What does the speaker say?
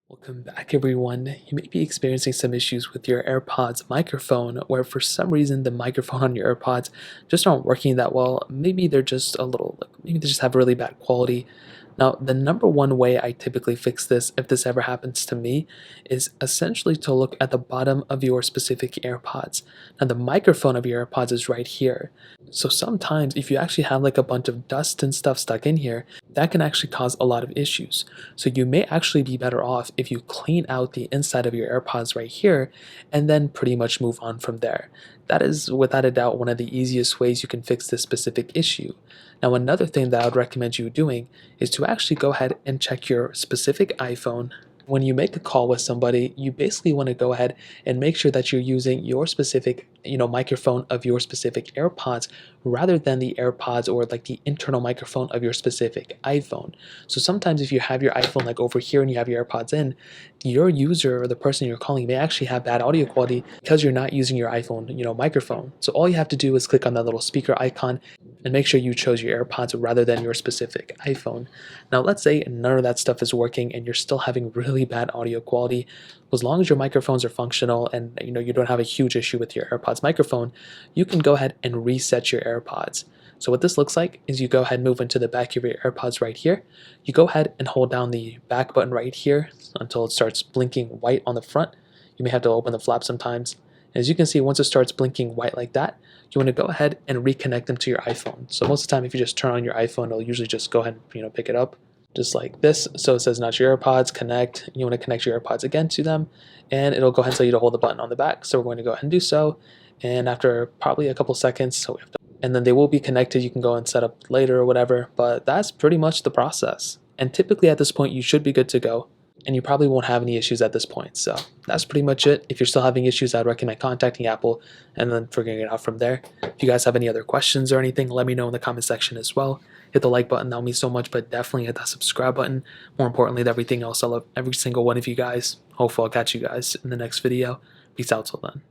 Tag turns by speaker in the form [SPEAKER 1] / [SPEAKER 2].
[SPEAKER 1] Welcome back, everyone. You may be experiencing some issues with your AirPods microphone, where for some reason the microphone on your AirPods just aren't working that well. Maybe they're just a little, maybe they just have really bad quality. Now, the number one way I typically fix this, if this ever happens to me, is essentially to look at the bottom of your specific AirPods. Now, the microphone of your AirPods is right here. So sometimes if you actually have like a bunch of dust and stuff stuck in here, that can actually cause a lot of issues. So you may actually be better off if you clean out the inside of your AirPods right here and then pretty much move on from there. That is without a doubt one of the easiest ways you can fix this specific issue. Now, another thing that I would recommend you doing is to actually go ahead and check your specific iPhone. When you make a call with somebody, you basically want to go ahead and make sure that you're using your specific, microphone of your specific AirPods rather than the AirPods or like the internal microphone of your specific iPhone. So sometimes if you have your iPhone like over here and you have your AirPods in, your user or the person you're calling may actually have bad audio quality because you're not using your iPhone, microphone. So all you have to do is click on that little speaker icon and make sure you chose your AirPods rather than your specific iPhone. Now, let's say none of that stuff is working and you're still having really bad audio quality. As long as your microphones are functional and you don't have a huge issue with your AirPods microphone, you can go ahead and reset your AirPods. So what this looks like is you go ahead and move into the back of your AirPods right here. You go ahead and hold down the back button right here until it starts blinking white on the front. You may have to open the flap sometimes. As you can see, once it starts blinking white like that, you want to go ahead and reconnect them to your iPhone. So most of the time, if you just turn on your iPhone, it'll usually just go ahead and pick it up just like this. So it says not your AirPods, connect. You want to connect your AirPods again to them, and it'll go ahead and tell you to hold the button on the back. So we're going to go ahead and do so. And after probably a couple seconds, and then they will be connected. You can go and set up later or whatever, but that's pretty much the process. And typically at this point, you should be good to go, and you probably won't have any issues at this point. So that's pretty much it. If you're still having issues, I'd recommend contacting Apple and then figuring it out from there. If you guys have any other questions or anything, let me know in the comment section as well. Hit the like button, that'll mean so much, but definitely hit that subscribe button. More importantly than everything else, I love every single one of you guys. Hopefully I'll catch you guys in the next video. Peace out till then.